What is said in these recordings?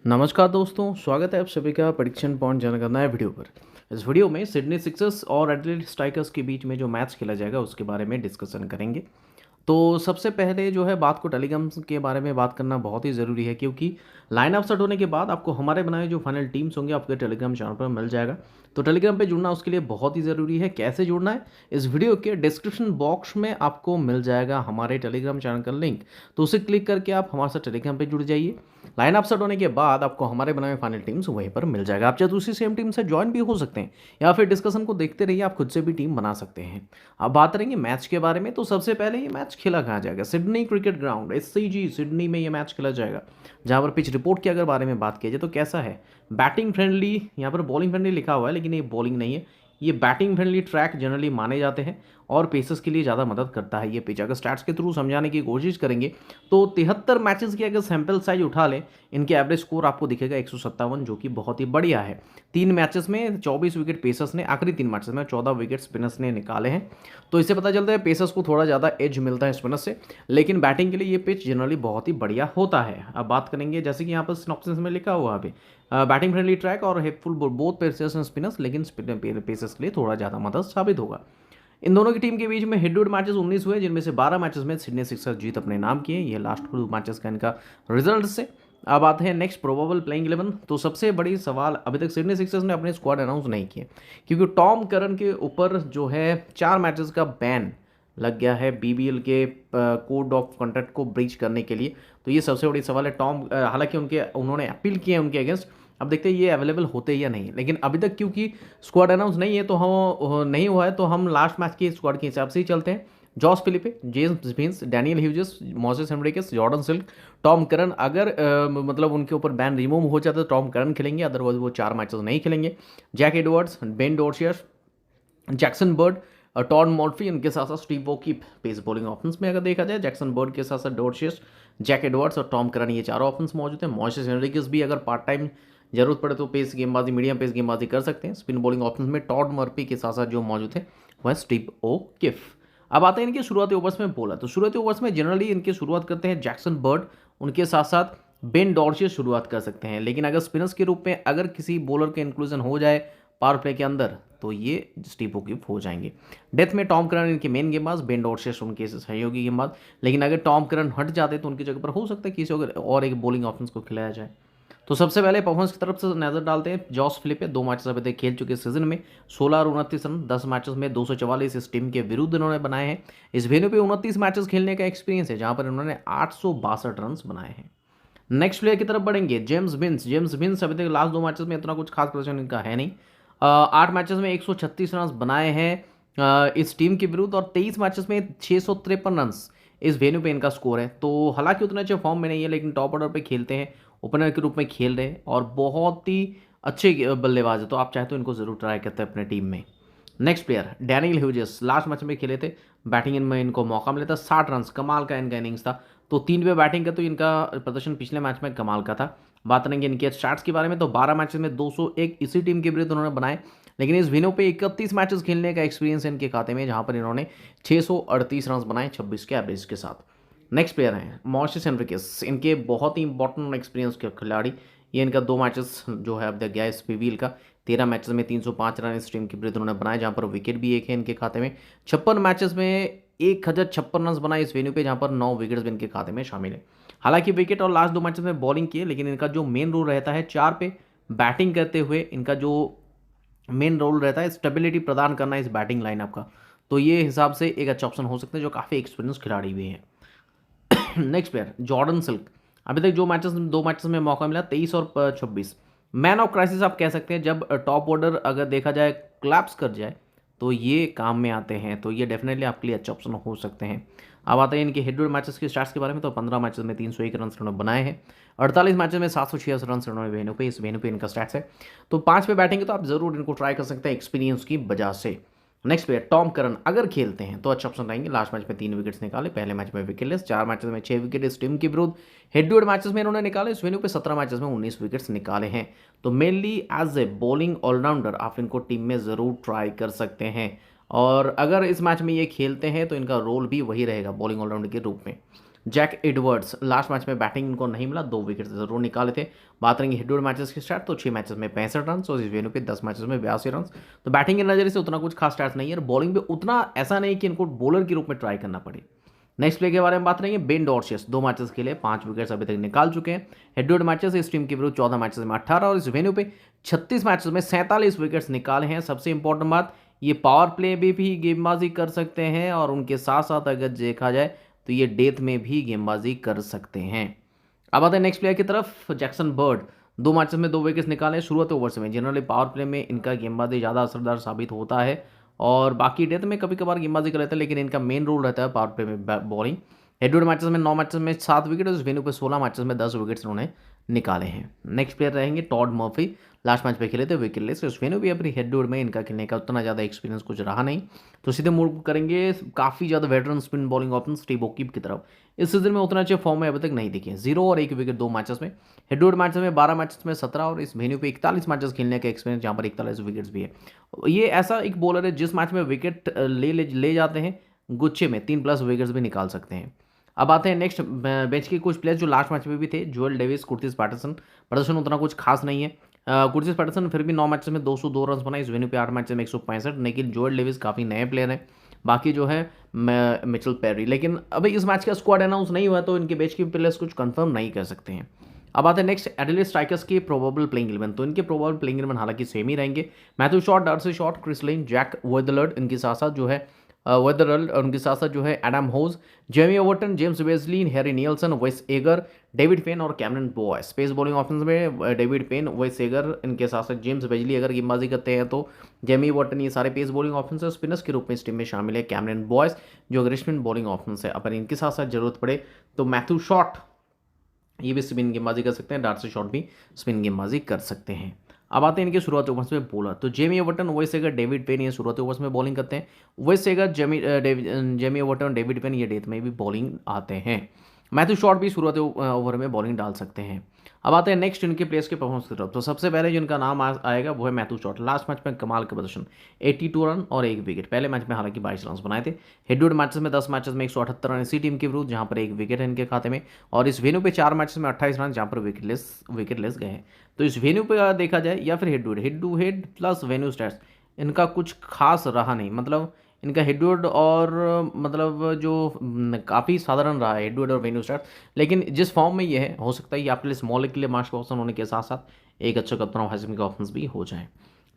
नमस्कार दोस्तों, स्वागत है आप सभी का प्रेडिक्शन पॉइंट जानने का नए वीडियो पर। इस वीडियो में सिडनी सिक्सर्स और एडिलेड स्ट्राइकर्स के बीच में जो मैच खेला जाएगा उसके बारे में डिस्कशन करेंगे। तो सबसे पहले जो है बात को टेलीग्राम के बारे में बात करना बहुत ही ज़रूरी है, क्योंकि लाइन अप सेट होने के बाद आपको हमारे बनाए जो फाइनल टीम्स होंगे आपके टेलीग्राम चैनल पर मिल जाएगा। तो टेलीग्राम पे जुड़ना उसके लिए बहुत ही ज़रूरी है। कैसे जुड़ना है, इस वीडियो के डिस्क्रिप्शन बॉक्स में आपको मिल जाएगा हमारे टेलीग्राम चैनल का लिंक। तो उसे क्लिक करके आप हमारे साथ टेलीग्राम पे जुड़ जाइए। लाइन अप सेट होने के बाद आपको हमारे बनाए फाइनल टीम्स वहीं पर मिल जाएगा। आप चाहे दूसरी सेम टीम से ज्वाइन भी हो सकते हैं या फिर डिस्कशन को देखते रहिए, आप खुद से भी टीम बना सकते हैं। अब बात करेंगे मैच के बारे में। तो सबसे पहले ये मैच खेला कहाँ जाएगा, Sydney cricket ground SCG Sydney में ये मैच खेला जाएगा। जहाँ पर पिच रिपोर्ट की अगर बारे में बात की जाए तो कैसा है, बैटिंग फ्रेंडली, यहाँ पर बॉलिंग फ्रेंडली लिखा हुआ है लेकिन ये बॉलिंग नहीं है, ये बैटिंग फ्रेंडली ट्रैक जनरली माने जाते हैं और पेसर्स के लिए ज़्यादा मदद करता है ये पिच। अगर स्टैट्स के थ्रू समझाने की कोशिश करेंगे तो 73 मैचेस की अगर सैंपल साइज उठा लें, इनके एवरेज स्कोर आपको दिखेगा 157, जो कि बहुत ही बढ़िया है। 3 मैचेस में 24 विकेट पेसर्स ने, आखिरी 3 मैचेस में 14 विकेट स्पिनर्स ने निकाले हैं। तो इससे पता चलता है पेसर्स को थोड़ा ज़्यादा एज मिलता है स्पिनर्स से, लेकिन बैटिंग के लिए ये पिच जनरली बहुत ही बढ़िया होता है। अब बात करेंगे जैसे कि यहाँ पर सिनॉप्सिस में लिखा हुआ है बैटिंग फ्रेंडली ट्रैक और helpful both pacers and spinners, लेकिन पेसर्स के लिए थोड़ा ज़्यादा मदद साबित होगा। इन दोनों की टीम के बीच में हेड टू हेड मैचेस 19 हुए, जिनमें से 12 मैचेस में सिडनी सिक्सर्स जीत अपने नाम किए। ये लास्ट 2 मैचेस का इनका रिजल्ट से। अब आते हैं नेक्स्ट प्रोबेबल प्लेइंग 11। तो सबसे बड़ी सवाल, अभी तक सिडनी सिक्सर्स ने अपने स्क्वाड अनाउंस नहीं किए, क्योंकि टॉम करन के ऊपर जो है 4 मैचेस का बैन लग गया है BBL के कोड ऑफ कंडक्ट को ब्रीच करने के लिए। तो ये सबसे बड़ी सवाल है। टॉम हालांकि उन्होंने अपील किए हैं उनके अगेंस्ट, अब देखते हैं ये अवेलेबल होते या नहीं। लेकिन अभी तक क्योंकि स्क्वाड अनाउंस नहीं है तो हम नहीं हुआ है, तो हम लास्ट मैच के स्क्वाड के हिसाब से ही चलते हैं। Josh Philippe, James Vince, Daniel Hughes, Moises Henriques, Jordan Silk, Tom Curran. अगर मतलब उनके ऊपर बैन रिमूव हो जाता है तो टॉम करन खेलेंगे, अदरवाइज वो 4 मैचेस नहीं खेलेंगे। Jack Edwards, Ben Dwarshuis, Jackson Bird, टॉन मॉल्फी, इनके साथ साथ स्टीव वॉ की पेस बॉलिंग ऑप्शंस में अगर देखा जाए, जैक्सन बर्ड के साथ साथ डॉर्शियस, जैक एडवर्ड्स और टॉम करन, ये चारों ऑप्शंस मौजूद हैं। मोसेस हेनरिक्स भी अगर पार्ट टाइम जरूरत पड़े तो पेस गेंदबाजी, मीडियम पेस गेंदबाजी कर सकते हैं। स्पिन बॉलिंग ऑप्शंस में टॉड मर्फी के साथ साथ जो मौजूद है वह स्टीव ओ किफ। अब आते हैं इनके शुरुआती ओवर्स में बोला। तो शुरुआती ओवर्स में जनरली इनकी शुरुआत करते हैं जैक्सन बर्ड, उनके साथ साथ बेन डॉर्शियस शुरुआत कर सकते हैं। लेकिन अगर स्पिनर्स के रूप में अगर किसी बॉलर के इंक्लूजन हो जाए पावर प्ले के अंदर तो ये स्टीव ओकिफ हो जाएंगे। डेथ में टॉम करन इनके मेन गेंदबाज, बेन डॉर्शियस उनके सहयोगी गेंदबाज। लेकिन अगर टॉम करन हट जाते तो उनकी जगह पर हो सकता है किसी और एक बॉलिंग ऑप्शन को खिलाया जाए। तो सबसे पहले परफॉर्मेंस की तरफ से नजर डालते हैं। जॉस फिलिपे 2 मैचेस अभी तक खेल चुके सीजन में, 16 और 29 रन 10 मैचेस में 244 इस टीम के विरुद्ध इन्होंने बनाए हैं। इस वेन्यू पे 29 मैचेस खेलने का एक्सपीरियंस है, जहां पर इन्होंने 862 रन बनाए हैं। नेक्स्ट प्लेयर की तरफ बढ़ेंगे, जेम्स विंस। जेम्स विंस अभी तक लास्ट 2 मैचेस में इतना कुछ खास प्रदर्शन इनका है नहीं। 8 मैचेस में 136 रन बनाए हैं इस टीम के विरुद्ध, और 23 मैचेस में 653 रन इस वेन्यू पे इनका स्कोर है। तो हालांकि उतना अच्छे फॉर्म में नहीं है, लेकिन टॉप ऑर्डर पे खेलते हैं, ओपनर के रूप में खेल रहे हैं और बहुत ही अच्छे बल्लेबाज है। तो आप चाहे तो इनको जरूर ट्राई करते हैं अपने टीम में। Next player Daniel Hughes, last match में खेले थे, बैटिंग में इनको मौका मिला था, 60 रन, कमाल का इनका इनिंग्स था। तो 3 पे बैटिंग का तो इनका प्रदर्शन पिछले मैच में कमाल का था। बात करेंगे इनके स्टार्ट्स के बारे में, तो 12 मैचेस में 201 इसी टीम के विरुद्ध उन्होंने बनाए। लेकिन इस विनो पे 31 मैचेस खेलने का एक्सपीरियंस है इनके खाते में, जहां पर इन्होंने 638 रन बनाए 26 के एवरेज के साथ। नेक्स्ट प्लेयर हैं मोसेस हेनरिक्स, इनके बहुत ही इंपॉर्टेंट एक्सपीरियंस के खिलाड़ी। ये इनका 2 मैचेस जो है अब तक गया इस PBL का, 13 मैचेस में 305 रन इस टीम के विरुद्ध उन्होंने बनाए, जहां पर विकेट भी एक है इनके खाते में। 56 मैचेस में 1056 रन बनाए इस वेन्यू पे, जहां पर 9 विकेट्स भी इनके खाते में शामिल है। हालांकि विकेट और लास्ट 2 मैचेस में बॉलिंग किए, लेकिन इनका जो मेन रोल रहता है 4 पे बैटिंग करते हुए, इनका जो मेन रोल रहता है स्टेबिलिटी प्रदान करना इस बैटिंग लाइनअप का। तो ये हिसाब से एक अच्छा ऑप्शन हो सकता है, जो काफ़ी एक्सपीरियंस खिलाड़ी भी हैं। नेक्स्ट प्लेयर जॉर्डन सिल्क, अभी तक जो मैचेस 2 मैचेस में मौका मिला 23 और 26। मैन ऑफ क्राइसिस आप कह सकते हैं, जब टॉप ऑर्डर अगर देखा जाए क्लैप्स कर जाए तो ये काम में आते हैं। तो ये डेफिनेटली आपके लिए अच्छा ऑप्शन हो सकते हैं। अब आते हैं इनके हेड टू हेड मैचेस के स्टार्ट्स के बारे में। तो 15 मैचेस में 301 रन उन्होंने बनाए हैं, 48 मैचेस में 786 रन उन्होंने वेन्यू पे, इस वेन्यू पे इनका स्टैट्स है। तो 5 पे बैटिंग है तो आप जरूर इनको ट्राई कर सकते हैं एक्सपीरियंस की वजह से। नेक्स्ट प्लेयर टॉम करन, अगर खेलते हैं तो अच्छा ऑप्शन रहेंगे। लास्ट मैच में 3 विकेट्स निकाले, पहले मैच में विकेटलेस, 4 मैचेस में 6 विकेट इस टीम के विरुद्ध। हेड टू हेड मैचेस में इन्होंने निकाले, इस वेन्यू पे 17 मैचेस में 19 विकेट्स निकाले हैं। तो mainly as a bowling allrounder आप इनको टीम में ज़रूर ट्राई कर सकते हैं, और अगर इस मैच में ये खेलते हैं तो इनका रोल भी वही रहेगा बॉलिंग ऑलराउंडर के रूप में। जैक एडवर्ड्स लास्ट मैच में बैटिंग इनको नहीं मिला, 2 विकेट जरूर निकाले थे। बात करेंगे हेड टू हेड मैचेस की स्टार्ट, तो 6 मैचेस में 65 रन और इस वेन्यू पे 10 मैचेस में 82 रन। तो बैटिंग के नजरिए से उतना कुछ खास स्टार्ट नहीं है, और बॉलिंग पे उतना ऐसा नहीं कि इनको बॉलर के रूप में ट्राई करना पड़े। नेक्स्ट प्ले के बारे में बात करेंगे, बेन डॉर्शियस 2 मैचेस के लिए 5 विकेट्स अभी तक निकाल चुके हैं। हेड टू हेड मैचेस इस टीम के विरुद्ध 14 मैचेस में 18 और इस वेन्यू पे 36 मैचेस में 47 विकेट्स निकाले हैं। सबसे इंपॉर्टेंट बात, ये पावर प्ले में भी गेंदबाजी कर सकते हैं, और उनके साथ साथ अगर देखा जाए तो ये डेथ में भी गेंदबाजी कर सकते हैं। अब आते हैं नेक्स्ट प्लेयर की तरफ, जैक्सन बर्ड 2 मैचेस में 2 विकेट्स निकाले शुरुआती ओवर्स में। जनरली पावर प्ले में इनका गेंदबाजी ज़्यादा असरदार साबित होता है, और बाकी डेथ में कभी कभार गेंदबाजी कर लेते हैं, लेकिन इनका मेन रोल रहता है पावर प्ले में bowling. Head to head matches में 9 मैचेस में 7 विकेट, और इस वेन्यू पे 16 मैचेस में 10 विकेट्स उन्होंने निकाले हैं। नेक्स्ट प्लेयर रहेंगे टॉड मर्फी, लास्ट मैच पे खेले थे विकेटलेस। इस वेन्यू भी अपनी हेड टू हेड में इनका खेलने का उतना ज़्यादा एक्सपीरियंस कुछ रहा नहीं, तो सीधे मूव करेंगे काफ़ी ज़्यादा veteran spin bowling option Steve O'Keeffe की तरफ। इस सीजन में उतना अच्छे फॉर्म में अभी तक नहीं दिखे, 0 और 1 विकेट 2 मैचेस में। हेड टू हेड मैचेस में 12 मैचेस में 17, और इस वेन्यू पे 41 मैचेस खेलने का एक्सपीरियंस, जहाँ पर 41 विकेट्स भी है। ये ऐसा एक बॉलर है जिस मैच में विकेट ले जाते हैं गुच्छे में 3+ विकेट्स भी निकाल सकते हैं। अब आते हैं नेक्स्ट बेंच के कुछ प्लेयर्स जो लास्ट मैच में भी थे। जोएल डेविस, कुर्टिस पैटरसन, प्रदर्शन उतना कुछ खास नहीं है। कुर्टिस पैटरसन फिर भी 9 मैचेस में 202 रन बनाए, इस वेन्यू पे 8 मैचेस में 165, लेकिन जोएल डेविस काफ़ी नए प्लेयर हैं। बाकी जो है मिचेल पेरी, लेकिन अभी इस मैच का स्क्वाड अनाउंस नहीं हुआ, तो इनके बेंच के प्लेयर्स कुछ कंफर्म नहीं कर सकते हैं। अब आते हैं नेक्स्ट एडिलेड स्ट्राइकर्स की प्रोबेबल प्लेइंग 11, तो इनके प्रोबेबल प्लेइंग 11 हालांकि सेम ही रहेंगे। Matthew Short, D'Arcy Short, Chris Lynn, Jake Weatherald, इनके साथ साथ जो है वेदरल, और उनके साथ साथ जो है Adam Hose, Jamie Overton, James वेजली, Harry Nielsen, Wes Agar, David Payne और Cameron Boyce. Pace bowling option में डेविड पेन, वेस एगर, इनके साथ साथ जेम्स वेजली अगर गेंदबाजी करते हैं तो जेमी ओवर्टन, ये सारे पेस बॉलिंग ऑप्शन है। स्पिनर्स के रूप में इस टीम में शामिल है कैमरन बॉयस, जो अगर स्पिन बॉलिंग ऑप्शन है। अगर इनके साथ साथ जरूरत पड़े तो मैथ्यू शॉट, ये भी स्पिन गेंदबाजी कर सकते हैं, डार्सी शॉट भी स्पिन गेंदबाजी कर सकते हैं। अब आते हैं इनके शुरुआती ओवर्स में बॉलर, तो Jamie Overton, Wes Agar, David Payne, ये शुरुआती ओवर्स में बॉलिंग करते हैं। Wes Agar, Jamie Overton, David Payne, ये डेथ में भी बॉलिंग आते हैं। मैथ्यू शॉट भी शुरुआती ओवर में बॉलिंग डाल सकते हैं। अब आते हैं नेक्स्ट इनके प्लेयर्स के परफॉर्मेंस की तरफ, तो सबसे पहले जिनका नाम आएगा वो है मैथ्यू शॉट। लास्ट मैच में कमाल का प्रदर्शन, 82 रन और 1 विकेट। पहले मैच में हालांकि 22 रन बनाए थे। हेड टू हेड मैचेस में 10 मैचेस में 178 रन इसी टीम के विरुद्ध, जहां पर 1 विकेट है इनके खाते में, और इस वेन्यू पे 4 मैचेस में 28 रन, जहां पर विकेटलेस गए हैं। तो इस वेन्यू पे अगर देखा जाए, या फिर head to head plus venue stats, इनका कुछ खास रहा नहीं। मतलब इनका हेड टू हेड और मतलब जो काफ़ी साधारण रहा है हेड टू हेड और वेन्यू स्टार्ट, लेकिन जिस फॉर्म में ये है, हो सकता है ये आपके लिए स्मॉल के लिए मार्क्स का ऑप्शन होने के साथ साथ एक अच्छा कप्तान हासिम के ऑप्शन भी हो जाए।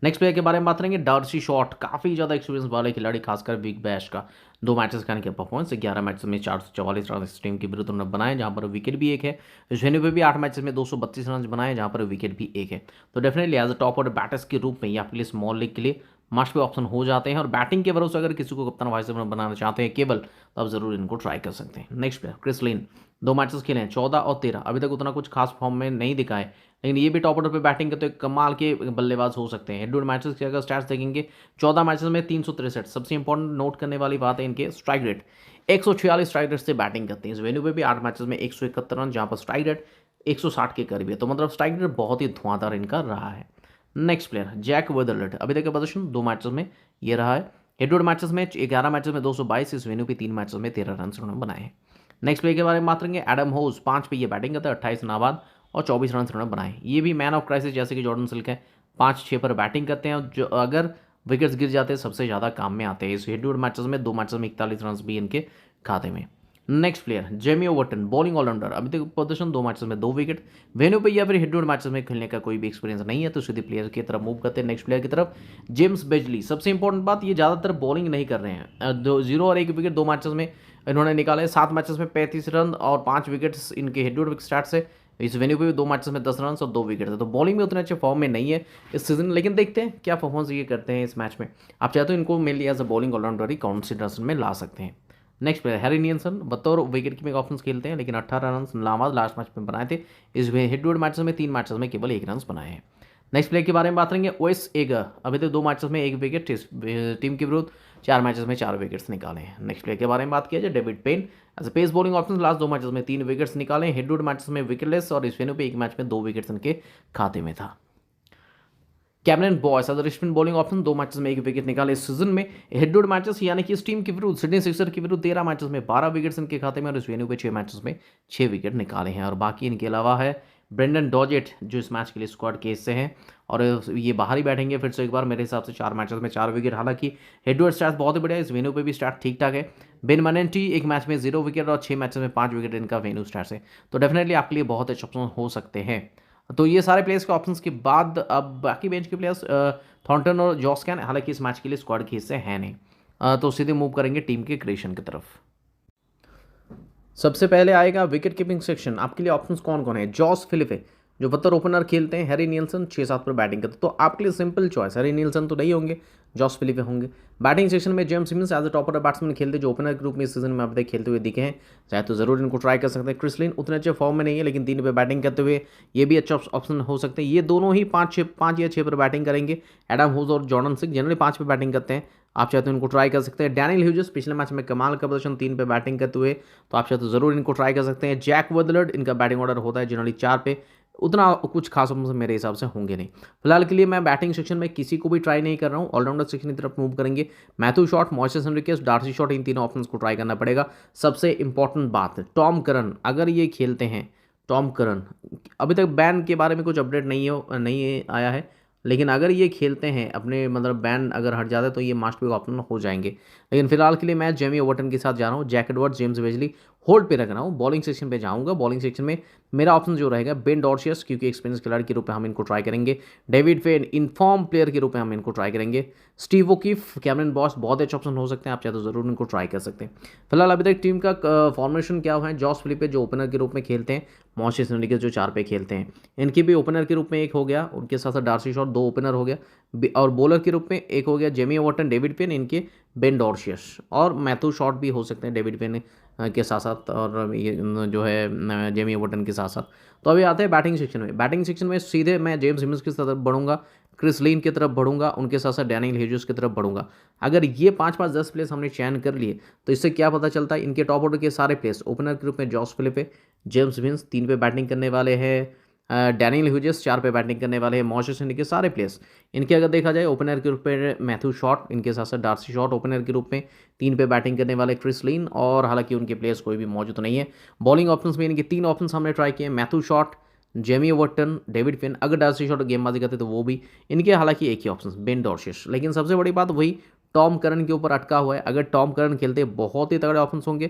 नेक्स्ट प्लेयर के बारे में बात करेंगे, डार्सी शॉट, काफ़ी ज़्यादा एक्सपीरियंस वाले खिलाड़ी, खासकर बिग बैश का। 2 मैचेस का इनके परफॉर्मेंस, 11 मैचेस में 444 रन इस टीम के विरुद्ध उन्होंने बनाए, जहां पर विकेट भी एक है। इस वेन्यू पे भी 8 मैचेस में 232 रन बनाए, जहां पर विकेट भी एक है। तो definitely as a top order batters के रूप में ये आपके लिए स्मॉल लीग के लिए मस्ट पे ऑप्शन हो जाते हैं, और बैटिंग के भरोसे अगर किसी को कप्तान वाइस बनाना चाहते हैं केवल, तो आप जरूर इनको ट्राई कर सकते हैं। Next player Chris Lynn, 2 matches खेले हैं, 14 और 13, अभी तक उतना कुछ खास फॉर्म में नहीं दिखा है, लेकिन ये भी टॉप ऑर्डर पे बैटिंग करते तो कमाल के बल्लेबाज हो सकते हैं। हेड टू हेड मैचेस के अगर स्टैट्स देखेंगे, 14 मैचेस में 363। सबसे इंपॉर्टेंट नोट करने वाली बात है इनके स्ट्राइक रेट, 146 स्ट्राइक रेट से बैटिंग करते हैं। इस वेन्यू पे भी 8 मैचेस में 171 रन, जहां पर स्ट्राइक रेट 160 के करीब है, तो मतलब स्ट्राइक रेट बहुत ही धुआंधार इनका रहा है। नेक्स्ट प्लेयर जैक वेदरलैंड, अभी तक का प्रदर्शन 2 मैचेस में ये रहा है। हेड टू हेड मैचेस में 11 मैचेस में 222, इस वेन्यू पे 3 मैचेस में 13 रन उन्होंने बनाए हैं। नेक्स्ट प्लेयर के बारे में बात करेंगे, एडम होज, 5 पे ये बैटिंग करता है, 28 नाबाद और 24 रन उन्होंने बनाए। ये भी मैन ऑफ क्राइसिस जैसे कि जॉर्डन सिल्क है, 5-6 पर बैटिंग करते हैं, और जो अगर विकेट्स गिर जाते हैं सबसे ज़्यादा काम में आते हैं। इस हेड टू हेड मैचेस में 2 मैचेस में 41 रन भी इनके खाते में। Next player Jamie Overton, bowling allrounder, अभी तक प्रदर्शन 2 मैचेस में 2 विकेट। वेन्यू पे या फिर हेड टू हेड मैचेस में खेलने का कोई भी एक्सपीरियंस नहीं है, तो सीधे प्लेयर की तरफ मूव करते हैं। नेक्स्ट प्लेयर की तरफ जेम्स बेजली, सबसे इंपॉर्टेंट बात, ये ज़्यादातर बॉलिंग नहीं कर रहे हैं। 0 और 1 विकेट 2 मैचेस में इन्होंने निकाले, 7 मैचेस में 35 रन और 5 विकेट्स इनके हेड टू हेड स्टार्ट से। इस वेन्यू पे भी 2 मैचेस में 10 रन और 2 विकेट है, तो बॉलिंग में उतने अच्छे फॉर्म में नहीं है इस सीजन, लेकिन देखते हैं क्या परफॉर्मेंस ये करते हैं इस मैच में। आप चाहे तो इनको mainly as a bowling allrounder ही कंसिडरेशन में ला सकते हैं। नेक्स्ट प्लेयर हैरी नियल्सन, बतौर विकेट कीपिंग ऑप्शन खेलते हैं, लेकिन 18 रन नाबाद लास्ट मैच में बनाए थे। इस हेड टू हेड मैचेस में 3 मैचेस में केवल 1 रन बनाए हैं। नेक्स्ट प्लेयर के बारे में बात करेंगे, वेस एगर, अभी तक 2 मैचेस में 1 विकेट, टीम के विरुद्ध 4 मैचेस में 4 विकेट्स निकाले हैं। नेक्स्ट प्लेयर के बारे में बात किया जाए, David Payne, as pace bowling option, last 2 matches में 3 विकेट्स निकाले, हेड टू हेड मैचेस में विकेटलेस, और इस वेन्यू पे 1 मैच में 2 विकेट्स इनके खाते में था। Cameron Boyce as spin bowling option 2 matches में 1 विकेट निकाले इस सीजन में। हेड टू हेड मैचेस यानी कि इस टीम के विरुद्ध सिडनी सिक्सर के विरुद्ध 13 मैचेस में 12 विकेट्स इनके खाते में और इस वेन्यू पे 6 मैचेस में 6 विकेट निकाले हैं। और बाकी इनके अलावा है ब्रेंडन डॉजेट जो इस मैच के लिए स्क्वाड के हिस्से हैं और ये बाहर ही बैठेंगे फिर से एक बार मेरे हिसाब से 4 मैचेस में 4 विकेट। हालांकि हेड टू हेड स्टार्ट बहुत ही बढ़िया है, इस वेन्यू पे भी स्टार्ट ठीक ठाक है। बेन मैनेंटी एक मैच में 0 विकेट और 6 मैचेस में 5 विकेट इनका वेन्यू स्टार्ट है, तो डेफिनेटली आपके लिए बहुत अच्छे ऑप्शन हो सकते हैं। तो ये सारे प्लेयर्स के ऑप्शंस के बाद अब बाकी बेंच के प्लेयर्स थॉर्नटन और जॉस कैन हालांकि इस मैच के लिए स्क्वाड के हिस्से हैं नहीं। तो सीधे मूव करेंगे टीम के क्रिएशन की तरफ। सबसे पहले आएगा विकेट कीपिंग सेक्शन। आपके लिए ऑप्शंस कौन कौन है? जॉस फिलिपे जो 72 ओपनर खेलते हैं, हैरी नीलसन 6-7 पर बैटिंग करते हैं, तो आपके लिए सिंपल चॉइस, हैरी नीलसन तो नहीं होंगे, जॉस फिलिपे होंगे। बैटिंग सेक्शन में James Simmons as a topper batsman खेलते जो ओपनर के रूप में इस सीजन में अब तक खेलते हुए दिखे हैं, चाहे तो जरूर इनको ट्राई कर सकते हैं। क्रिस लिन उतने अच्छे फॉर्म में नहीं है लेकिन 3 पे बैटिंग करते हुए ये भी अच्छा ऑप्शन हो सकते हैं। ये दोनों ही 5 या 6 पर बैटिंग करेंगे। एडम ह्यूज और जॉर्डन सिक जनरली 5 पे बैटिंग करते हैं, आप चाहते हो इनको ट्राई कर सकते हैं। डैनियल ह्यूजेस पिछले मैच में कमाल का प्रदर्शन 3 पे बैटिंग करते हुए, तो आप चाहते तो जरूर इनको ट्राई कर सकते हैं। जैक वुडलैंड इनका बैटिंग ऑर्डर होता है जनरली 4 पे, उतना कुछ खास ऑप्शन मेरे हिसाब से होंगे नहीं। फिलहाल के लिए मैं बैटिंग सेक्शन में किसी को भी ट्राई नहीं कर रहा हूँ, ऑलराउंडर सेक्शन की तरफ मूव करेंगे। मैथ्यू शॉट, मॉइसेस एनरिकेस, डार्सी शॉट, इन तीनों ऑप्शंस को ट्राई करना पड़ेगा। सबसे इंपॉर्टेंट बात है टॉम करन, अगर ये खेलते हैं टॉम करन, अभी तक बैन के बारे में कुछ अपडेट नहीं आया है, लेकिन अगर ये खेलते हैं अपने मतलब बैन अगर हट जाता है तो ये मास्ट पिक ऑप्शन हो जाएंगे। लेकिन फिलहाल के लिए मैं जेमी ओवर्टन के साथ जा रहा हूँ। Jack Edwards, James Wesley hold पे रख रहा हूँ। बॉलिंग सेक्शन पे जाऊँगा। बॉलिंग सेक्शन में मेरा ऑप्शन जो रहेगा बेन डॉर्शियस, क्योंकि एक्सपीरियंस खिलाड़ी के रूप में हम इनको ट्राई करेंगे। डेविड फेन इनफॉर्म प्लेयर के रूप में हम इनको ट्राई करेंगे। स्टीव ओकीफ, कैमरन बॉस बहुत अच्छे ऑप्शन हो सकते हैं, आप चाहे तो जरूर इनको ट्राई कर सकते हैं। फिलहाल अभी तक टीम का फॉर्मेशन क्या हुआ है? जॉस फिलिपे जो ओपनर के रूप में खेलते हैं, मॉइसेस एनरिकेस जो 4 पे खेलते हैं, इनकी भी ओपनर के रूप में एक हो गया, उनके साथ साथ डार्सी शॉट 2 ओपनर हो गया, और बॉलर के रूप में एक हो गया जेमी ओवर्टन, डेविड पेन, इनके बेन डॉर्शियस, और मैथ्यू शॉट भी हो सकते हैं डेविड पेन के साथ साथ और ये जो है जेमी ओवर्टन के साथ साथ। तो अभी आते हैं बैटिंग सेक्शन में। बैटिंग सेक्शन में सीधे मैं जेम्स सिमंस की तरफ बढ़ूंगा, क्रिस लिन की तरफ बढ़ूंगा, उनके साथ साथ डैनियल ह्यूजेस की तरफ बढ़ूंगा। अगर ये 5-5-10 प्लेस हमने चयन कर लिए तो इससे क्या पता चलता है? इनके टॉप ऑर्डर के सारे प्लेस ओपनर के रूप में जॉस फिलिपे, जेम्स सिमंस 3 पे बैटिंग करने वाले हैं, डैनियल ह्यूजेस 4 पे बैटिंग करने वाले हैं, मॉइसेस एनरिकेस के सारे प्लेयर्स इनके अगर देखा जाए ओपनर के रूप में मैथ्यू शॉट, इनके साथ साथ डार्सी शॉट ओपनर के रूप में 3 पे बैटिंग करने वाले क्रिस लिन, और हालांकि उनके प्लेयर्स कोई भी मौजूद नहीं है। बॉलिंग ऑप्शंस में इनके 3 ऑप्शंस हमने ट्राई किए, Matthew Short, Jamie Overton, David Finn, अगर डार्सी शॉट गेंदबाजी करते तो वो भी इनके, हालांकि एक ही ऑप्शन बेन डॉर्शियस। लेकिन सबसे बड़ी बात वही टॉम करन के ऊपर अटका हुआ है। अगर टॉम करन खेलते बहुत ही तगड़े ऑप्शंस होंगे,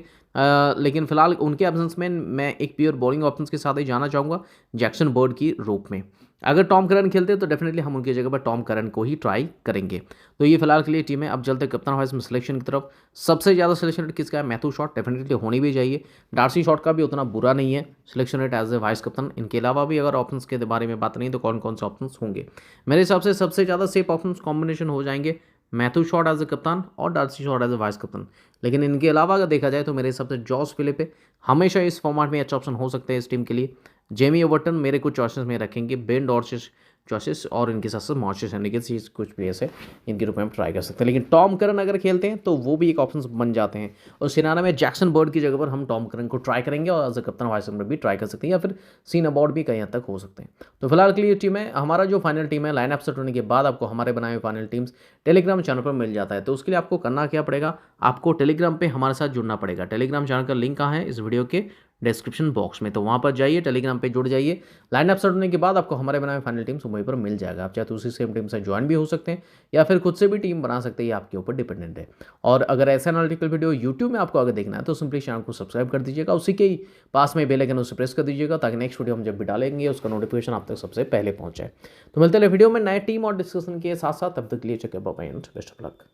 लेकिन फिलहाल उनके ऑप्शंस में मैं एक प्योर बॉलिंग ऑप्शंस के साथ ही जाना चाहूँगा जैक्सन बर्ड की रूप में। अगर टॉम करन खेलते तो डेफिनेटली हम उनकी जगह पर टॉम करन को ही ट्राई करेंगे। तो ये फिलहाल के लिए टीम है। अब चलते कप्तान वाइस में सिलेक्शन की तरफ। सबसे ज़्यादा सिलेक्शन रेट किसका है? मैथ्यू शॉट डेफिनेटली होनी भी चाहिए। डार्सी शॉट का भी उतना बुरा नहीं है selection rate as a vice कप्तान। इनके अलावा भी अगर ऑप्शंस के बारे में बात नहीं तो कौन कौन से ऑप्शंस होंगे? मेरे हिसाब से सबसे ज़्यादा सेफ ऑप्शंस कॉम्बिनेशन हो जाएंगे मैथ्यू शॉट एज ए कप्तान और Darcy Short as a vice कप्तान। लेकिन इनके अलावा अगर देखा जाए तो मेरे हिसाब से जॉस फिलिपे हमेशा इस फॉर्मेट में अच्छा ऑप्शन हो सकते हैं इस टीम के लिए। जेमी ओवर्टन मेरे कुछ चॉइसेस में रखेंगे, बेन डॉर्शियस चॉइसेस, और इनके साथ साथ मॉइसेस एनरिकेस कुछ प्लेयर्स है इनके रूप में हम ट्राई कर सकते हैं। लेकिन टॉम करन अगर खेलते हैं तो वो भी एक ऑप्शन बन जाते हैं, और सिनाना में जैक्सन बर्ड की जगह पर हम टॉम करन को ट्राई करेंगे और एज अ कप्तान वाइस कैप्टन भी ट्राई कर सकते हैं, या फिर सीन अबाउट भी कहीं हद तक हो सकते हैं। तो फिलहाल के लिए टीम है। हमारा जो फाइनल टीम है लाइनअप सेट होने के बाद आपको हमारे बनाए हुए फाइनल टीम्स टेलीग्राम चैनल पर मिल जाता है। तो उसके लिए आपको करना क्या पड़ेगा? आपको टेलीग्राम पर हमारे साथ जुड़ना पड़ेगा। टेलीग्राम चैनल का लिंक कहाँ है? इस वीडियो के डिस्क्रिप्शन बॉक्स में, तो वहाँ पर जाइए, टेलीग्राम पे जुड़ जाइए। लाइनअप सेट होने के बाद आपको हमारे बनाए फाइनल टीम्स वहीं पर मिल जाएगा। आप चाहे तो उसी सेम टीम से ज्वाइन भी हो सकते हैं या फिर खुद से भी टीम बना सकते हैं, ये आपके ऊपर डिपेंडेंट है। और अगर ऐसा एनालिटिकल वीडियो यूट्यूब में आपको अगर देखना है तो सिंपली चैनल को सब्सक्राइब कर दीजिएगा, उसी के ही पास में बेल आइकन उसे प्रेस कर दीजिएगा ताकि नेक्स्ट वीडियो हम जब भी डालेंगे उसका नोटिफिकेशन आप तक सबसे पहले पहुंच जाए। तो मिलते हैं वीडियो में नए टीम और डिस्कशन के साथ साथ, तब तक के लिए check bye and best of luck.